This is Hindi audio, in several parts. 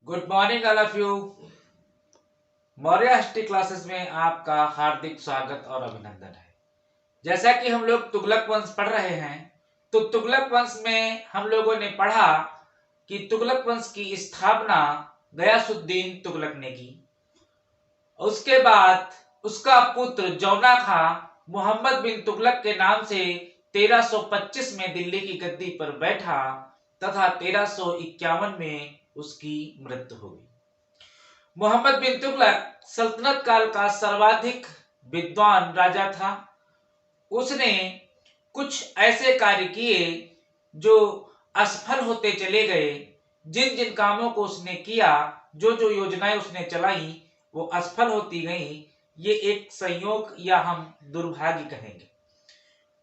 Good morning all of you. Maurya history classes में आपका हार्दिक स्वागत और अभिनंदन है। जैसा कि हम लोग तुगलक वंश पढ़ रहे हैं, तो तुगलक वंश में हम लोगों ने पढ़ा कि तुगलक वंश की स्थापना गयासुद्दीन तुगलक ने की। उसके बाद उसका पुत्र जौना खां मोहम्मद बिन तुगलक के नाम से 1325 में दिल्ली की गद्दी पर बैठा तथा 1351 में उसकी मृत्यु हो गई। मोहम्मद बिन तुगलक सल्तनत काल का सर्वाधिक विद्वान राजा था। उसने कुछ ऐसे कार्य किए जो असफल होते चले गए। जिन जिन कामों को उसने किया, जो जो योजनाएं उसने चलाई, वो असफल होती गई। ये एक संयोग या हम दुर्भाग्य कहेंगे।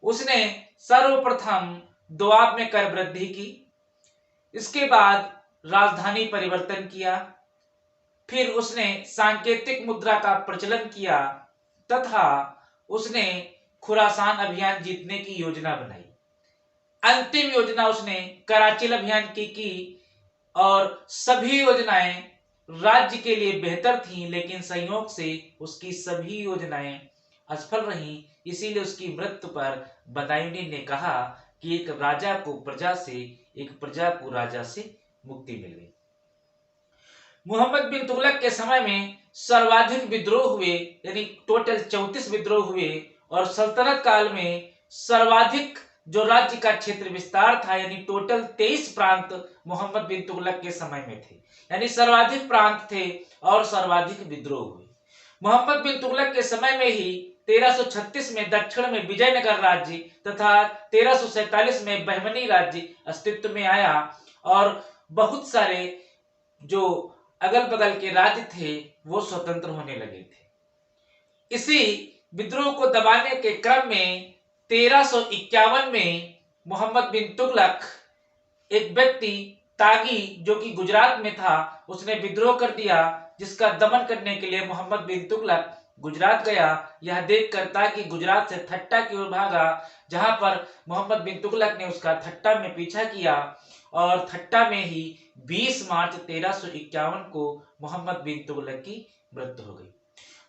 उसने सर्वप्रथम दोआब में कर वृद्धि की, इसके बाद राजधानी परिवर्तन किया, फिर उसने सांकेतिक मुद्रा का प्रचलन किया तथा उसने खुरासान अभियान जीतने की योजना बनाई। अंतिम योजना उसने कराचिल अभियान की और सभी योजनाएं राज्य के लिए बेहतर थीं, लेकिन संयोग से उसकी सभी योजनाएं असफल रहीं। इसीलिए उसकी मृत्यु पर बदायूंनी ने कहा कि एक राजा को प्रजा से, एक प्रजा को राजा से मुक्ति मिल गई। मोहम्मद बिन तुगलक के समय में सर्वाधिक विद्रोह हुए, यानी टोटल 34 विद्रोह हुए, और सल्तनत काल में सर्वाधिक जो राज्य का क्षेत्र विस्तार था, यानी टोटल 23 प्रांत मोहम्मद बिन तुगलक के समय में थे, यानी सर्वाधिक प्रांत थे और सर्वाधिक विद्रोह हुए। मोहम्मद बिन तुगलक के समय में ही 1336 में दक्षिण में विजयनगर राज्य तथा 1347 में बहमनी राज्य अस्तित्व में आया और बहुत सारे जो अगल बगल के राज्य थे वो स्वतंत्र होने लगे थे। इसी विद्रोह को दबाने के क्रम में 1351 में मोहम्मद बिन तुगलक, एक व्यक्ति तागी जो कि गुजरात में था, उसने विद्रोह कर दिया, जिसका दमन करने के लिए मोहम्मद बिन तुगलक गुजरात गया। यह देखकर तागी गुजरात से थट्टा की ओर भागा, जहां पर मोहम्मद बिन तुगलक ने उसका थट्टा में पीछा किया और थट्टा में ही 20 मार्च 1351 को मोहम्मद बिन तुगलक की मृत्यु हो गई।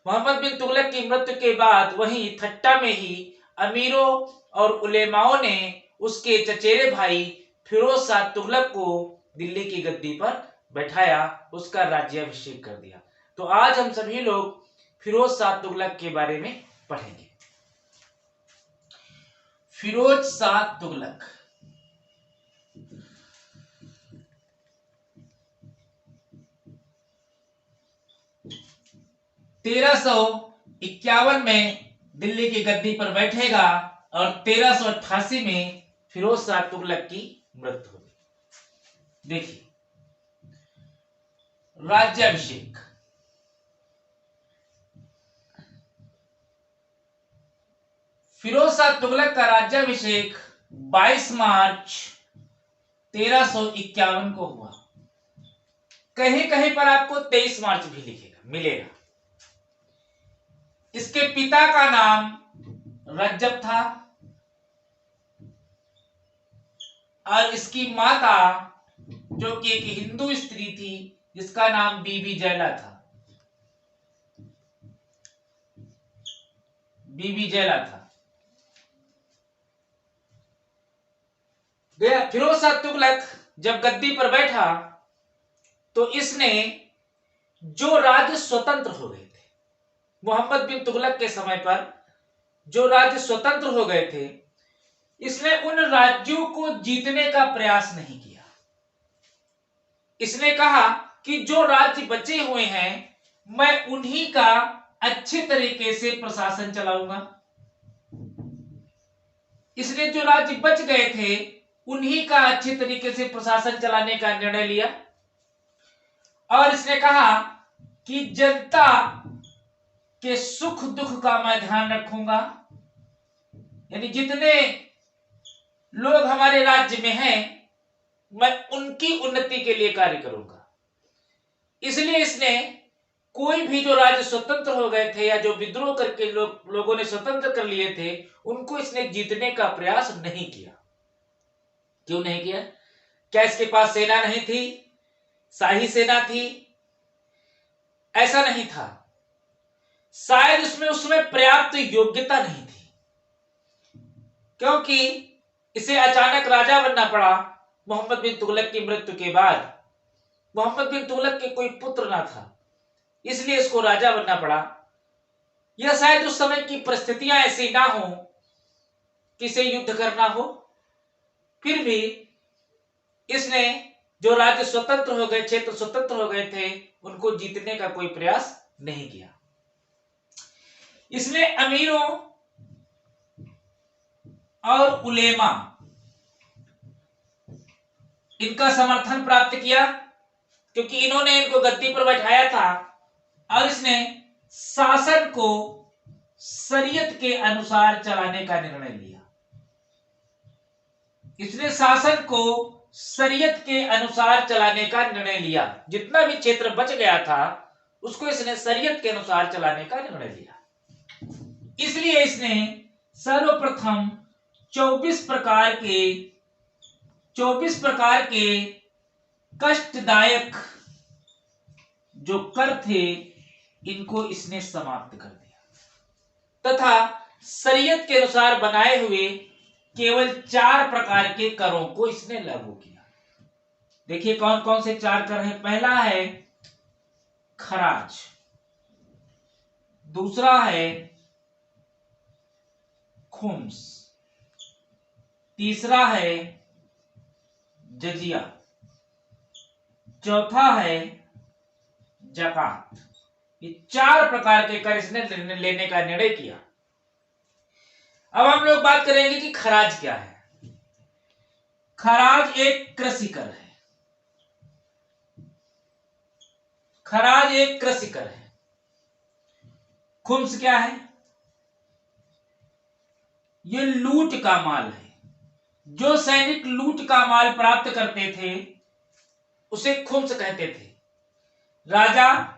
मोहम्मद बिन तुगलक की मृत्यु के बाद वहीं थट्टा में ही अमीरों और उलेमाओं ने उसके चचेरे भाई फिरोज शाह तुगलक को दिल्ली की गद्दी पर बैठाया, उसका राज्याभिषेक कर दिया। तो आज हम सभी लोग फिरोज शाह तुगलक के बारे में पढ़ेंगे। फिरोज शाह तुगलक 1351 में दिल्ली की गद्दी पर बैठेगा और 1388 में फिरोज शाह तुगलक की मृत्यु होगी। देखिए, राज्याभिषेक। फिरोज शाह तुगलक का राज्याभिषेक 22 मार्च 1351 को हुआ। कहीं कहीं पर आपको 23 मार्च भी लिखेगा मिलेगा। इसके पिता का नाम रज्जब था और इसकी माता, जो कि एक हिंदू स्त्री थी, जिसका नाम बीबी जैला था। बीबी जैला था। फिरोज शाह तुगलक जब गद्दी पर बैठा तो इसने जो राज्य स्वतंत्र हो गए थे, मोहम्मद बिन तुगलक के समय पर जो राज्य स्वतंत्र हो गए थे, इसने उन राज्यों को जीतने का प्रयास नहीं किया। इसने कहा कि जो राज्य बचे हुए हैं मैं उन्हीं का अच्छे तरीके से प्रशासन चलाऊंगा। इसने जो राज्य बच गए थे उन्हीं का अच्छे तरीके से प्रशासन चलाने का निर्णय लिया और इसने कहा कि जनता के सुख दुख का मैं ध्यान रखूंगा, यानी जितने लोग हमारे राज्य में हैं मैं उनकी उन्नति के लिए कार्य करूंगा। इसलिए इसने कोई भी जो राज्य स्वतंत्र हो गए थे या जो विद्रोह करके लोगों ने स्वतंत्र कर लिए थे, उनको इसने जीतने का प्रयास नहीं किया। क्यों नहीं किया? क्या इसके पास सेना नहीं थी? शाही सेना थी, ऐसा नहीं था। शायद उसमें उसमें पर्याप्त योग्यता नहीं थी, क्योंकि इसे अचानक राजा बनना पड़ा। मोहम्मद बिन तुगलक की मृत्यु के बाद मोहम्मद बिन तुगलक के कोई पुत्र ना था, इसलिए इसको राजा बनना पड़ा। या शायद उस समय की परिस्थितियां ऐसी ना हो कि इसे युद्ध करना हो, फिर भी इसने जो राज्य स्वतंत्र हो गए, क्षेत्र स्वतंत्र हो गए थे, उनको जीतने का कोई प्रयास नहीं किया। इसने अमीरों और उलेमा इनका समर्थन प्राप्त किया, क्योंकि इन्होंने इनको गद्दी पर बैठाया था, और इसने शासन को शरीयत के अनुसार चलाने का निर्णय लिया। इसने शासन को शरीयत के अनुसार चलाने का निर्णय लिया। जितना भी क्षेत्र बच गया था उसको इसने शरीयत के अनुसार चलाने का निर्णय लिया। इसलिए इसने सर्वप्रथम 24 प्रकार के कष्टदायक जो कर थे, इनको इसने समाप्त कर दिया तथा शरीयत के अनुसार बनाए हुए केवल 4 प्रकार के करों को इसने लागू किया। देखिए कौन कौन से 4 कर हैं। पहला है खराज, दूसरा है खुम्स, तीसरा है जजिया, चौथा है जकात। ये 4 प्रकार के कर इसने लेने का निर्णय किया। अब हम लोग बात करेंगे कि खराज क्या है। खराज एक कृषि कर है। खराज एक कृषि कर है। खुम्स क्या है? ये लूट का माल है। जो सैनिक लूट का माल प्राप्त करते थे उसे खुम्स कहते थे। राजा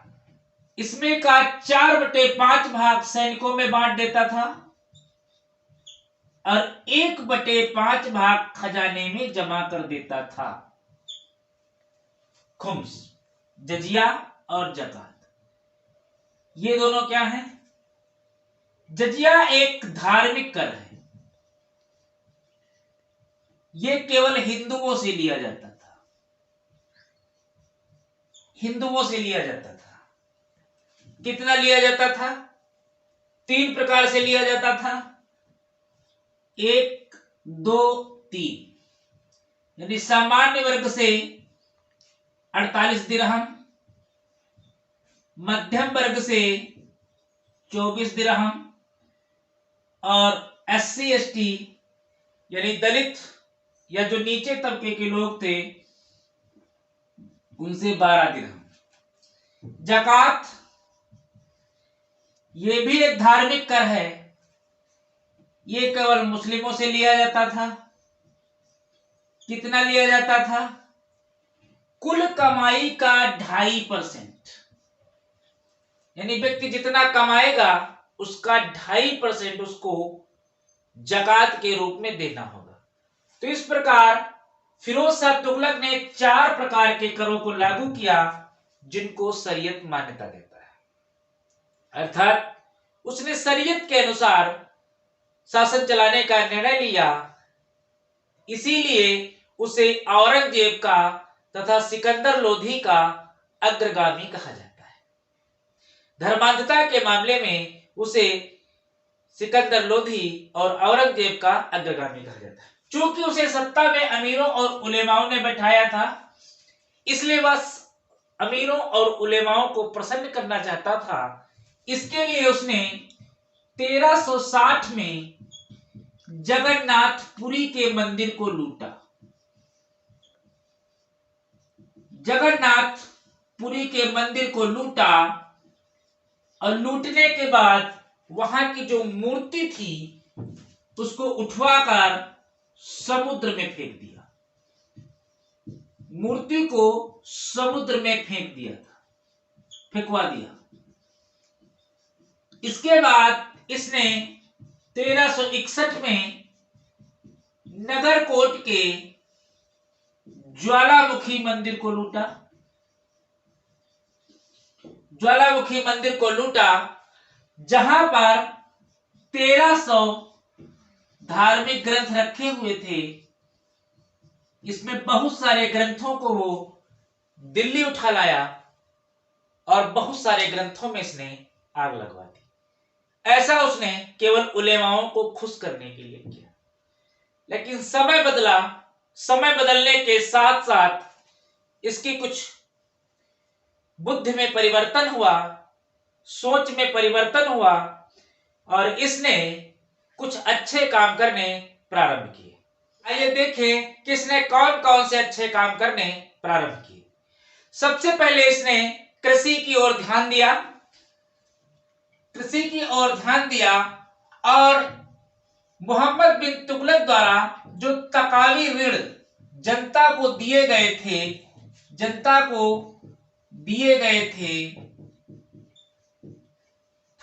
इसमें का 4/5 भाग सैनिकों में बांट देता था और 1/5 भाग खजाने में जमा कर देता था। खुम्स, जजिया और जकात, ये दोनों क्या है? जजिया एक धार्मिक कर है। ये केवल हिंदुओं से लिया जाता था। हिंदुओं से लिया जाता था। कितना लिया जाता था? 3 प्रकार से लिया जाता था। 1, 2, 3। यानी सामान्य वर्ग से 48 दिरहम, मध्यम वर्ग से 24 दिरहम और SC ST यानी दलित या जो नीचे तबके के लोग थे उनसे 12 दिरहम। जकात ये भी एक धार्मिक कर है। ये केवल मुस्लिमों से लिया जाता था। कितना लिया जाता था? कुल कमाई का 2.5%। यानी व्यक्ति जितना कमाएगा उसका 2.5% उसको जकात के रूप में देना होगा। तो इस प्रकार फिरोज शाह तुगलक ने 4 प्रकार के करों को लागू किया जिनको शरीयत मान्यता देता है। अर्थात उसने शरीयत के अनुसार शासन चलाने का निर्णय लिया। इसीलिए उसे औरंगजेब का तथा सिकंदर लोधी का अग्रगामी कहा जाता है। धर्मांधता के मामले में उसे सिकंदर लोधी और औरंगजेब का अग्रगामी कहा जाता है। चूंकि उसे सत्ता में अमीरों और उलेमाओं ने बैठाया था, इसलिए वह अमीरों और उलेमाओं को प्रसन्न करना चाहता था। इसके लिए उसने 1360 में जगन्नाथपुरी के मंदिर को लूटा। जगन्नाथपुरी के मंदिर को लूटा और लूटने के बाद वहां की जो मूर्ति थी उसको उठवाकर समुद्र में फेंक दिया। मूर्ति को समुद्र में फेंकवा दिया। इसके बाद इसने 1361 में नगरकोट के ज्वालामुखी मंदिर को लूटा। ज्वालामुखी मंदिर को लूटा, जहां पर 1300 धार्मिक ग्रंथ रखे हुए थे। इसमें बहुत सारे ग्रंथों को वो दिल्ली उठा लाया और बहुत सारे ग्रंथों में इसने आग लगवा दी। ऐसा उसने केवल उलेमाओं को खुश करने के लिए किया। लेकिन समय बदला, समय बदलने के साथ साथ इसकी कुछ बुद्धि में परिवर्तन हुआ, सोच में परिवर्तन हुआ और इसने कुछ अच्छे काम करने प्रारंभ किए। आइए देखें कि इसने कौन कौन से अच्छे काम करने प्रारंभ किए। सबसे पहले इसने कृषि की ओर ध्यान दिया, कृषि की ओर ध्यान दिया और मोहम्मद बिन तुगलक द्वारा जो तकावी ऋण जनता को दिए गए थे, जनता को दिए गए थे,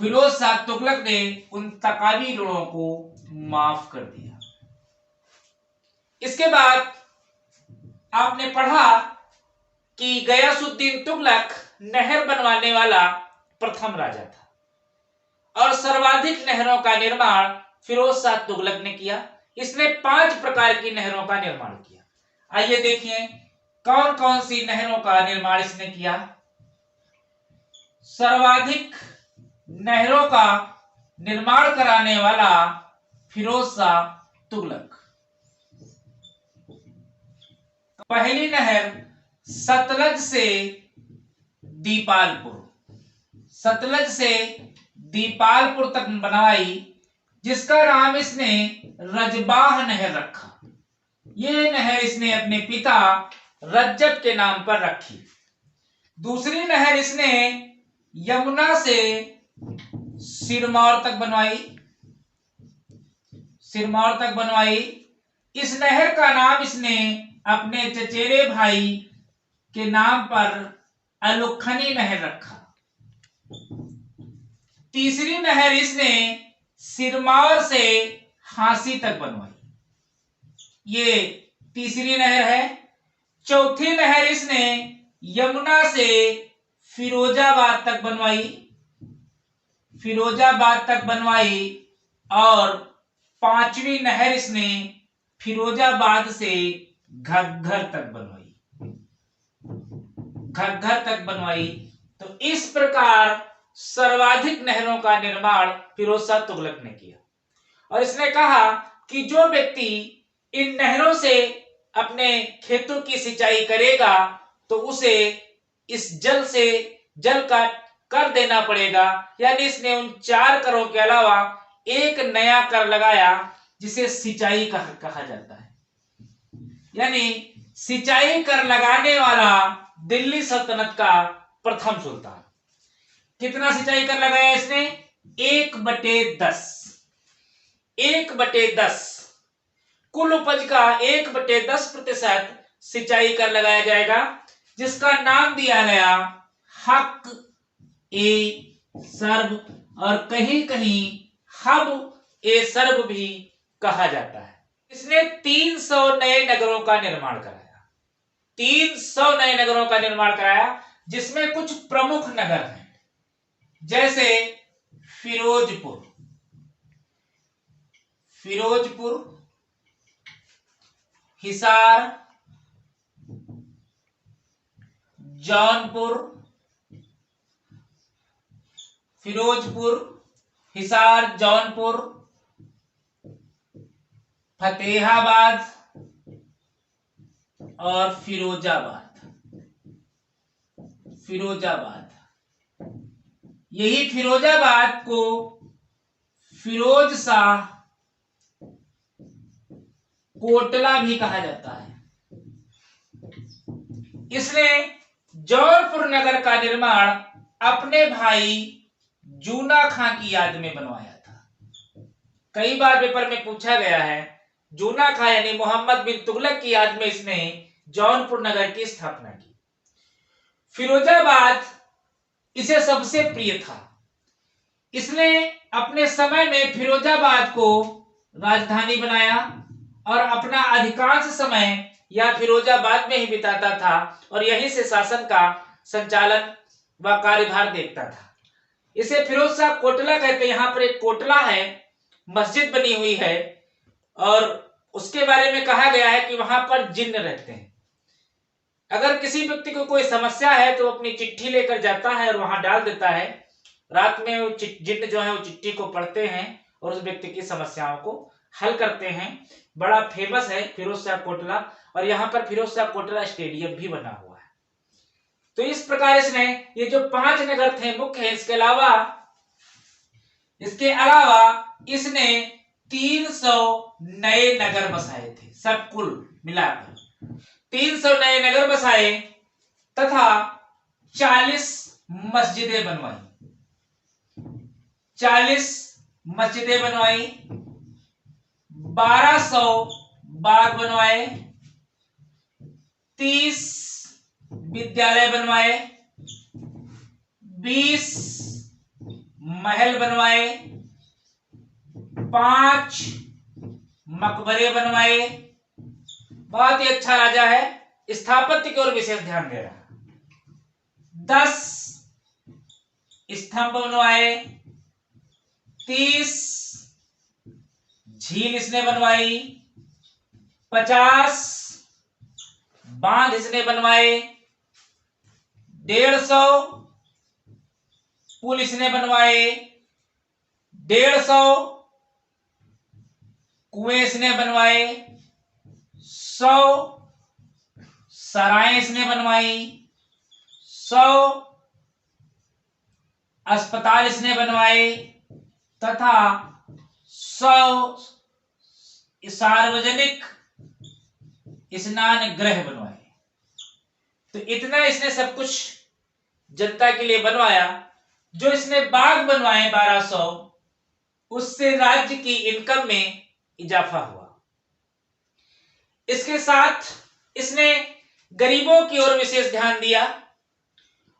फिरोज शाह तुगलक ने उन तकावी ऋणों को माफ कर दिया। इसके बाद आपने पढ़ा कि गयासुद्दीन तुगलक नहर बनवाने वाला प्रथम राजा था और सर्वाधिक नहरों का निर्माण फिरोज शाह तुगलक ने किया। इसने 5 प्रकार की नहरों का निर्माण किया। आइए देखिए कौन कौन सी नहरों का निर्माण इसने किया। सर्वाधिक नहरों का निर्माण कराने वाला फिरोज शाह तुगलक। पहली नहर सतलज से दीपालपुर, सतलज से दीपालपुर तक बनवाई, जिसका नाम इसने रजबाह नहर रखा। यह नहर इसने अपने पिता रज्जब के नाम पर रखी। दूसरी नहर इसने यमुना से सिरमौर तक बनवाई, सिरमौर तक बनवाई। इस नहर का नाम इसने अपने चचेरे भाई के नाम पर अलुखनी नहर रखा। तीसरी नहर इसने सिरमौर से हांसी तक बनवाई। ये तीसरी नहर है। चौथी नहर इसने यमुना से फिरोजाबाद तक बनवाई, फिरोजाबाद तक बनवाई। और पांचवी नहर इसने फिरोजाबाद से घग्गर तक बनवाई, घग्गर तक बनवाई। तो इस प्रकार सर्वाधिक नहरों का निर्माण फिरोज शाह तुगलक ने किया और इसने कहा कि जो व्यक्ति इन नहरों से अपने खेतों की सिंचाई करेगा तो उसे इस जल से जल का कर देना पड़ेगा। यानी इसने उन 4 करों के अलावा एक नया कर लगाया जिसे सिंचाई का कहा जाता है। यानी सिंचाई कर लगाने वाला दिल्ली सल्तनत का प्रथम सुल्तान। कितना सिंचाई कर लगाया इसने? 1/10, 1/10 कुल उपज का 1/10% सिंचाई कर लगाया जाएगा, जिसका नाम दिया गया हक ए सर्ब और कहीं कहीं हब ए सर्ब भी कहा जाता है। इसने 300 नए नगरों का निर्माण कराया, 300 नए नगरों का निर्माण कराया, जिसमें कुछ प्रमुख नगर हैं जैसे फिरोजपुर, फिरोजपुर, हिसार, जौनपुर, फिरोजपुर, हिसार, जौनपुर, फतेहाबाद और फिरोजाबाद, फिरोजाबाद। यही फिरोजाबाद को फिरोज शाह कोटला भी कहा जाता है। इसने जौनपुर नगर का निर्माण अपने भाई जूना खां की याद में बनवाया था। कई बार पेपर में पूछा गया है, जूना खां यानी मोहम्मद बिन तुगलक की याद में इसने जौनपुर नगर की स्थापना की। फिरोजाबाद इसे सबसे प्रिय था। इसने अपने समय में फिरोजाबाद को राजधानी बनाया और अपना अधिकांश समय यह फिरोजाबाद में ही बिताता था और यहीं से शासन का संचालन व कार्यभार देखता था। इसे फिरोज शाह कोटला कहते हैं। यहाँ पर एक कोटला है, मस्जिद बनी हुई है और उसके बारे में कहा गया है कि वहां पर जिन्न रहते हैं। अगर किसी व्यक्ति को कोई समस्या है तो अपनी चिट्ठी लेकर जाता है और वहां डाल देता है। रात में वो जिन्न जो है वो चिट्ठी को पढ़ते हैं और उस व्यक्ति की समस्याओं को हल करते हैं। बड़ा फेमस है फिरोज शाह कोटला और यहाँ पर फिरोज शाह कोटला स्टेडियम भी बना हुआ है। तो इस प्रकार इसने ये जो 5 नगर थे मुख्य है, इसके अलावा इसने 300 नए नगर बसाए थे। सब कुल मिलाकर 300 नए नगर बसाए तथा 40 मस्जिदें बनवाई। 40 मस्जिदें बनवाई, 1200 बाग बनवाए, 30 विद्यालय बनवाए, 20 महल बनवाए, 5 मकबरे बनवाए। बहुत ही अच्छा राजा है, स्थापत्य की ओर विशेष ध्यान दे रहा। 10 स्तंभ बनवाए, 30 झील इसने बनवाई, 50 बांध इसने बनवाए, 150 पुल इसने बनवाए, 150 कुएं इसने बनवाए, 100 सराय इसने बनवाई, 100 अस्पताल इसने बनवाए तथा 100 सार्वजनिक स्नान गृह बनवाए। तो इतना इसने सब कुछ जनता के लिए बनवाया। जो इसने बाग बनवाए 1200, उससे राज्य की इनकम में इजाफा हुआ। इसके साथ इसने गरीबों की ओर विशेष ध्यान दिया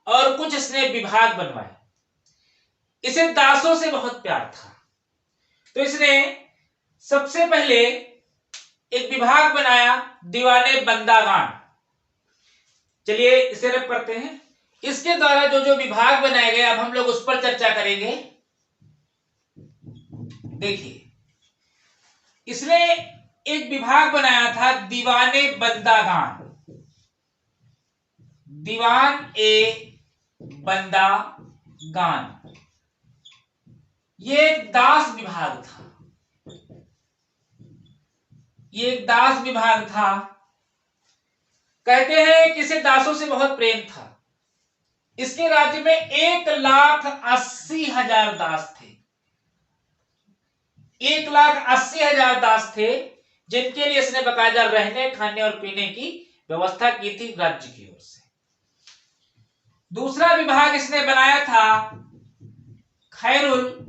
और कुछ इसने विभाग बनवाए। इसे दासों से बहुत प्यार था, तो इसने सबसे पहले एक विभाग बनाया दीवाने बंदागान। चलिए इसे रख पढ़ते हैं। इसके द्वारा जो जो विभाग बनाए गए अब हम लोग उस पर चर्चा करेंगे। देखिए, इसने एक विभाग बनाया था दीवाने बंदागान। दीवान ए बंदा गान, ये एक दास विभाग था। ये एक दास विभाग था। कहते हैं कि इसे दासों से बहुत प्रेम था। इसके राज्य में 1,80,000 दास थे। 1,80,000 दास थे जिनके लिए इसने बाकायदा रहने खाने और पीने की व्यवस्था की थी राज्य की ओर से। दूसरा विभाग इसने बनाया था खैरुल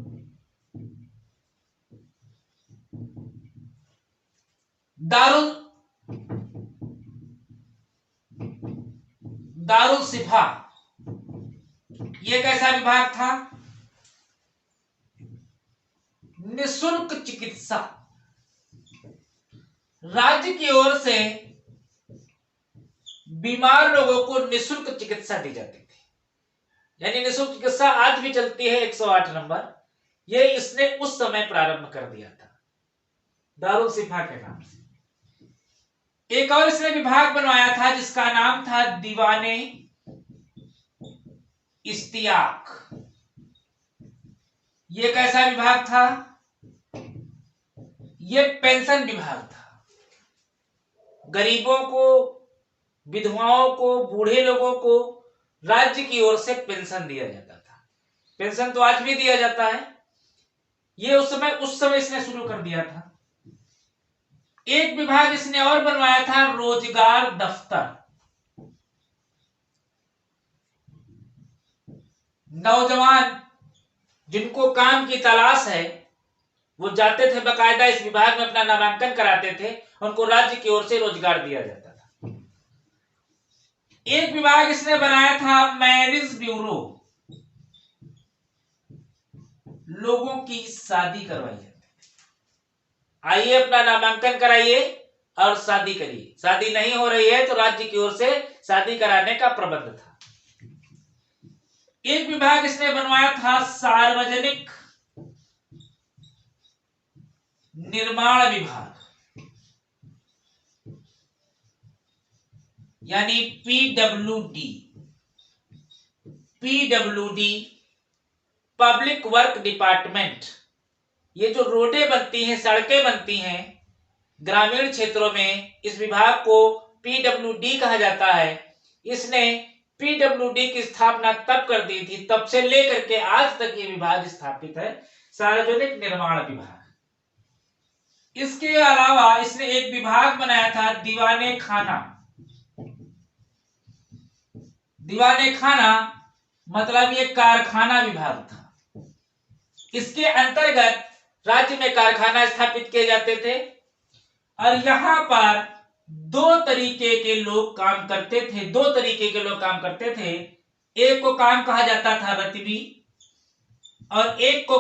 दारुल सिफा। यह कैसा विभाग था? निःशुल्क चिकित्सा। राज्य की ओर से बीमार लोगों को निःशुल्क चिकित्सा दी जाती थी। यानी निःशुल्क चिकित्सा आज भी चलती है 108 नंबर। यह इसने उस समय प्रारंभ कर दिया था दारुल सिफा के नाम से। एक और इसने विभाग बनवाया था जिसका नाम था दीवाने इश्तियाक। यह कैसा विभाग था? यह पेंशन विभाग था। गरीबों को, विधवाओं को, बूढ़े लोगों को राज्य की ओर से पेंशन दिया जाता था। पेंशन तो आज भी दिया जाता है। यह उस समय इसने शुरू कर दिया था। एक विभाग इसने और बनवाया था रोजगार दफ्तर। नौजवान जिनको काम की तलाश है वो जाते थे, बाकायदा इस विभाग में अपना नामांकन कराते थे, उनको राज्य की ओर से रोजगार दिया जाता था। एक विभाग इसने बनाया था मैरिज ब्यूरो। लोगों की शादी करवाई जाती। आइए अपना नामांकन कराइए और शादी करिए। शादी नहीं हो रही है तो राज्य की ओर से शादी कराने का प्रबंध था। एक विभाग इसने बनवाया था सार्वजनिक निर्माण विभाग, यानी PWD. PWD public work department. ये जो रोडें बनती हैं, सड़कें बनती हैं ग्रामीण क्षेत्रों में, इस विभाग को पीडब्ल्यूडी कहा जाता है। इसने पीडब्ल्यूडी की स्थापना तब कर दी थी, तब से लेकर के आज तक ये विभाग स्थापित है, सार्वजनिक निर्माण विभाग। इसके अलावा इसने एक विभाग बनाया था दीवाने खाना। दीवाने खाना मतलब ये कारखाना विभाग था। इसके अंतर्गत राज्य में कारखाना स्थापित किए जाते थे और यहां पर दो तरीके के लोग काम करते थे। एक को काम कहा जाता था रतिबी और एक को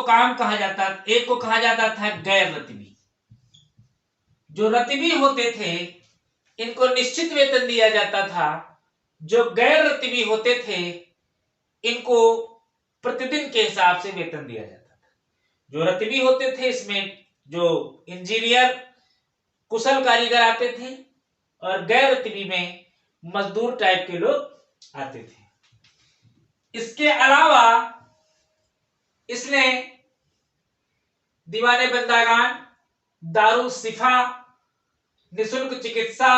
कहा जाता था गैर रतिबी। जो रतिबी होते थे इनको निश्चित वेतन दिया जाता था, जो गैर रतिबी होते थे इनको प्रतिदिन के हिसाब से वेतन दिया जाता था। जो रतिबी होते थे इसमें जो इंजीनियर, कुशल कारीगर आते थे और गैर रतिबी में मजदूर टाइप के लोग आते थे। इसके अलावा इसने दीवाने बंदागान, दारू शिफा, निःशुल्क चिकित्सा,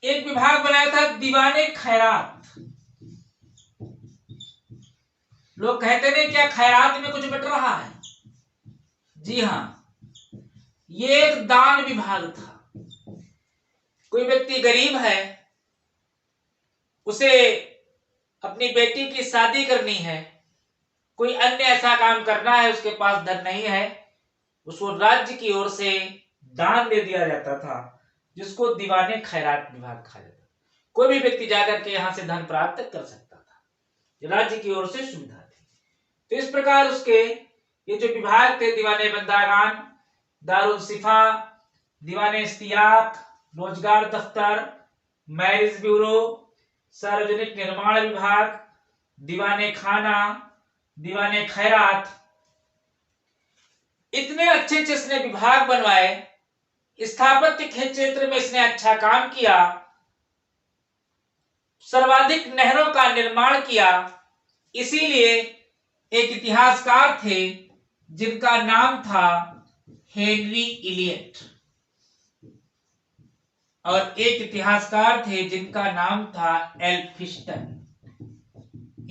एक विभाग बनाया था दीवाने खैरात। लोग कहते नहीं क्या खैरात में कुछ बट रहा है? जी हां, ये एक दान विभाग था। कोई व्यक्ति गरीब है, उसे अपनी बेटी की शादी करनी है, कोई अन्य ऐसा काम करना है, उसके पास धन नहीं है, उसको राज्य की ओर से दान दे दिया जाता था, जिसको दीवाने खैरात विभाग कहा जाता था। कोई भी व्यक्ति जाकर के यहां से धन प्राप्त कर सकता था, राज्य की ओर से सुविधा थी। तो इस प्रकार उसके ये जो विभाग थे, दीवाने बंदागान, दारुल शिफा, दीवाने इश्तियाक, रोजगार दफ्तर, मैरिज ब्यूरो, सार्वजनिक निर्माण विभाग, दीवाने खाना, दीवाने खैरात, इतने अच्छे इसने विभाग बनवाए। स्थापत्य के क्षेत्र में इसने अच्छा काम किया, सर्वाधिक नहरों का निर्माण किया। इसीलिए एक इतिहासकार थे जिनका नाम था हेनरी इलियट, और एक इतिहासकार थे जिनका नाम था एल्फिंस्टन।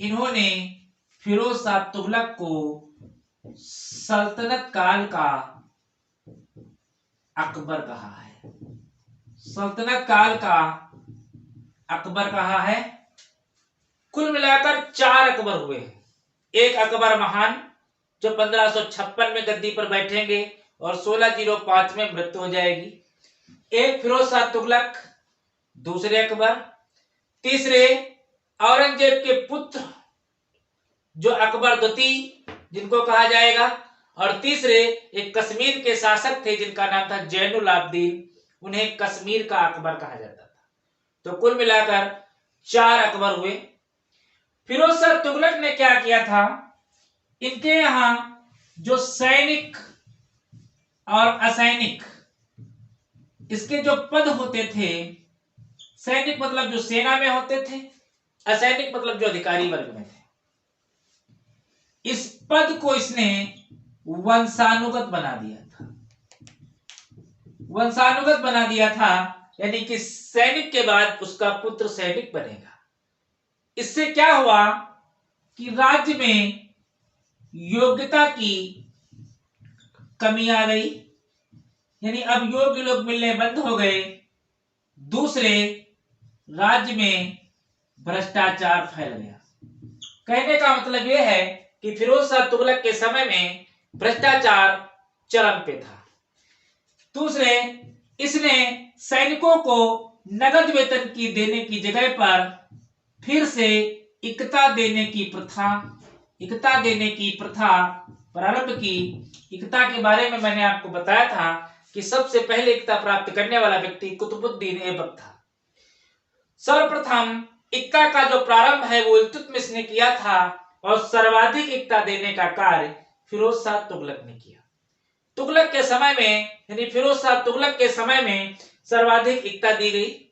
इन्होंने फिरोज शाह तुगलक को सल्तनत काल का अकबर कहा है। सल्तनत काल का अकबर कहा है। कुल मिलाकर 4 अकबर हुए हैं। एक अकबर महान जो 1556 में गद्दी पर बैठेंगे और 1605 में मृत्यु हो जाएगी। एक फिरोज शाह तुगलक, दूसरे अकबर, तीसरे औरंगजेब के पुत्र जो अकबर द्वितीय जिनको कहा जाएगा, और तीसरे एक कश्मीर के शासक थे जिनका नाम था जैनुल आबदीन, उन्हें कश्मीर का अकबर कहा जाता था। तो कुल मिलाकर 4 अकबर हुए। फिरोज शाह तुगलक ने क्या किया था, इनके यहां जो सैनिक और असैनिक, इसके जो पद होते थे, सैनिक मतलब जो सेना में होते थे, असैनिक मतलब जो अधिकारी वर्ग में थे, इस पद को इसने वंशानुगत बना दिया था। वंशानुगत बना दिया था, यानी कि सैनिक के बाद उसका पुत्र सैनिक बनेगा। इससे क्या हुआ कि राज्य में योग्यता की कमी आ गई, यानी अब योग्य लोग मिलने बंद हो गए। दूसरे, राज्य में भ्रष्टाचार फैल गया। कहने का मतलब यह है कि फिरोज शाह तुगलक के समय में भ्रष्टाचार चरम पे था। दूसरे, इसने सैनिकों को नगद वेतन की देने की जगह पर फिर से इक्ता देने की प्रथा प्रारंभ की। इक्ता के बारे में मैंने आपको बताया था कि सबसे पहले इक्ता प्राप्त करने वाला व्यक्ति कुतुबुद्दीन ऐबक था। सर्वप्रथम इक्ता का जो प्रारंभ है वो इल्तुतमिश ने किया था, और सर्वाधिक एकता देने का कार्य फिरोज शाह तुगलक ने किया। तुगलक के समय में यानी फिरोज शाह तुगलक के समय में सर्वाधिक एकता दी गई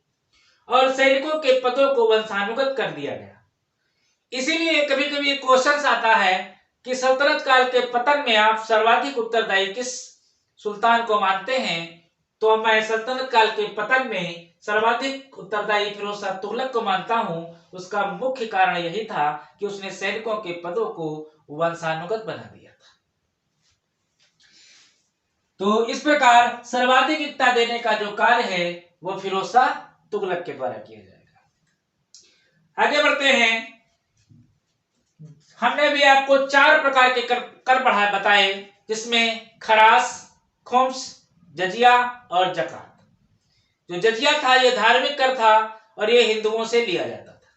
और सैनिकों के पदों को वंशानुगत कर दिया गया। इसीलिए कभी कभी क्वेश्चन आता है कि सल्तनत काल के पतन में आप सर्वाधिक उत्तरदायी किस सुल्तान को मानते हैं? तो मैं सल्तनत काल के पतन में सर्वाधिक उत्तरदायी फिरोज शाह तुगलक को मानता हूं। उसका मुख्य कारण यही था कि उसने सैनिकों के पदों को वंशानुगत बना दिया था। तो इस प्रकार सर्वाधिक एकता देने का जो कार्य है वो फिरोज शाह तुगलक के द्वारा किया जाएगा। आगे बढ़ते हैं। हमने भी आपको 4 प्रकार के कर बढ़ाए बताए, जिसमें खरास, खुम्स, जजिया और जकात। जो जजिया था ये धार्मिक कर था और ये हिंदुओं से लिया जाता था।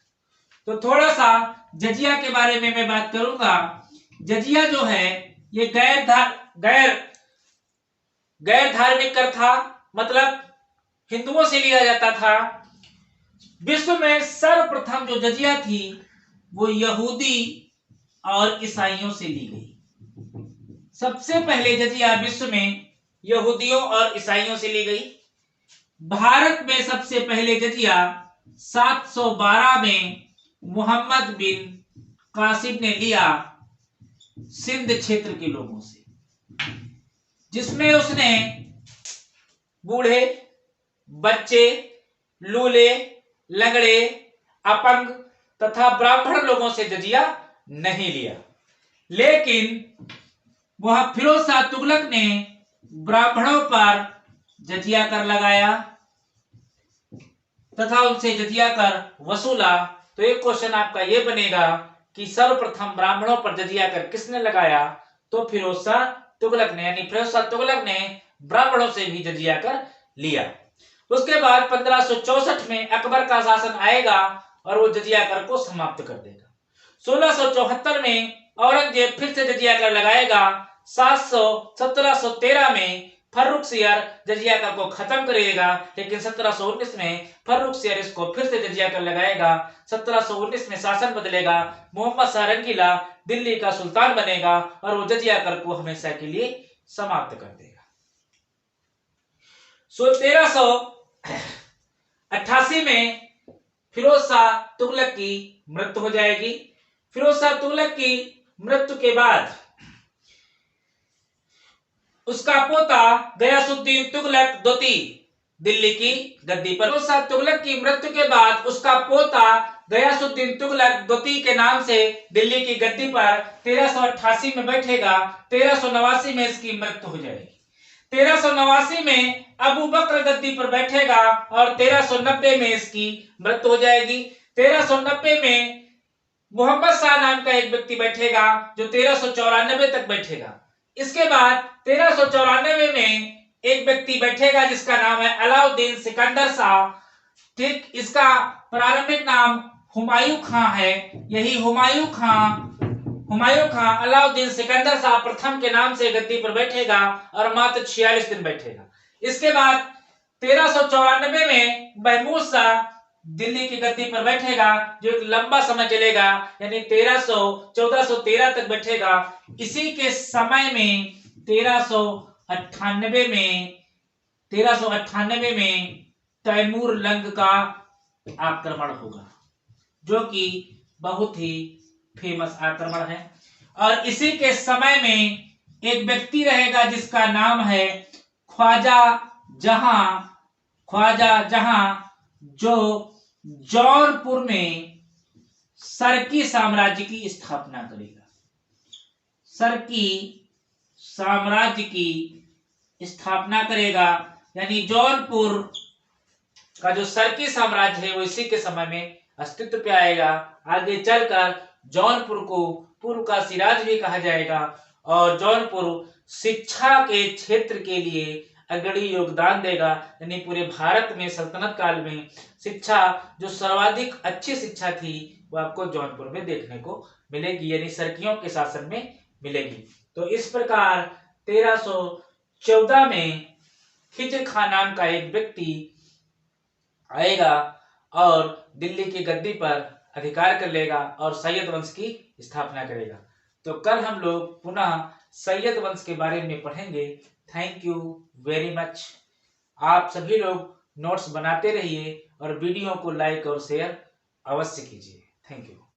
तो थोड़ा सा जजिया के बारे में मैं बात करूंगा। जजिया जो है ये गैर धार्मिक कर था, मतलब हिंदुओं से लिया जाता था। विश्व में सर्वप्रथम जो जजिया थी वो यहूदी और ईसाइयों से ली गई। सबसे पहले जजिया विश्व में यहूदियों और ईसाइयों से ली गई। भारत में सबसे पहले जजिया 712 में मोहम्मद बिन कासिम ने लिया सिंध क्षेत्र के लोगों से, जिसमें उसने बूढ़े, बच्चे, लूले, लंगड़े, अपंग तथा ब्राह्मण लोगों से जजिया नहीं लिया। लेकिन वह फिरोज शाह तुगलक ने ब्राह्मणों पर जजिया कर लगाया तथा उनसे जजिया कर वसूला। तो एक क्वेश्चन आपका यह बनेगा कि सर्वप्रथम ब्राह्मणों पर जजिया कर किसने लगाया? तो फिरोज शाह तुगलक ने, यानी फिरोज शाह तुगलक ने ब्राह्मणों से भी जजिया कर लिया। उसके बाद 1564 में अकबर का शासन आएगा और वो जजिया कर को समाप्त कर देगा। 1674 में औरंगजेब फिर से जजिया कर लगाएगा। 1713 में फर्रुखसियर जजिया कर को खत्म करेगा, लेकिन 1719 में फर्रुखसियर इसको फिर से जजिया कर लगाएगा। 1719 में शासन बदलेगा, मोहम्मद शाह रंगीला दिल्ली का सुल्तान बनेगा और वो जजिया कर को हमेशा के लिए समाप्त कर देगा। 1388 में फिरोज शाह तुगलक की मृत्यु हो जाएगी। फिरोज शाह तुगलक की मृत्यु के बाद उसका पोता गयासुद्दीन तुगलक द्वितीय दिल्ली की गद्दी पर। फिरोज शाह तुगलक की मृत्यु के बाद उसका पोता गयासुद्दीन तुगलक द्वितीय के नाम से दिल्ली की गद्दी पर 1388 में बैठेगा। 1389 में इसकी मृत्यु हो जाएगी। 1389 में अबू बकर गद्दी पर बैठेगा और 1390 में इसकी मृत्यु हो जाएगी। 1390 में मोहम्मद शाह नाम का एक व्यक्ति बैठेगा जो 1394 तक बैठेगा। इसके बाद 1394 में एक व्यक्ति बैठेगा जिसका नाम है अलाउद्दीन सिकंदर शाह। ठीक, इसका प्रारंभिक नाम हुमायूं खां है। यही हुमायूं खां अलाउद्दीन सिकंदर शाह प्रथम के नाम से गद्दी पर बैठेगा और मात्र 46 दिन बैठेगा। इसके बाद 1394 में महमूद शाह दिल्ली की गद्दी पर बैठेगा जो एक लंबा समय चलेगा, यानी 1413 तक बैठेगा। इसी के समय में 1398 में तैमूर लंग का आक्रमण होगा, जो कि बहुत ही फेमस आक्रमण है। और इसी के समय में एक व्यक्ति रहेगा जिसका नाम है ख्वाजा जहां, जो जौनपुर में सरकी साम्राज्य की स्थापना करेगा। सरकी साम्राज्य की स्थापना करेगा, यानी जौनपुर का जो सरकी साम्राज्य है वो इसी के समय में अस्तित्व पे आएगा। आगे चलकर जौनपुर को पूर्व का सिराज भी कहा जाएगा और जौनपुर शिक्षा के क्षेत्र के लिए अग्रणी योगदान देगा। यानी पूरे भारत में सल्तनत काल में शिक्षा जो सर्वाधिक अच्छी शिक्षा थी वो आपको जौनपुर में देखने को मिलेगी, यानी सरकियों के शासन में मिलेगी। तो इस प्रकार 1314 में खिज्र खां नाम का एक व्यक्ति आएगा और दिल्ली की गद्दी पर अधिकार कर लेगा और सैयद वंश की स्थापना करेगा। तो कल हम लोग पुनः सैयद वंश के बारे में पढ़ेंगे। Thank you very much. आप सभी लोग नोट्स बनाते रहिए और वीडियो को लाइक और शेयर अवश्य कीजिए। Thank you.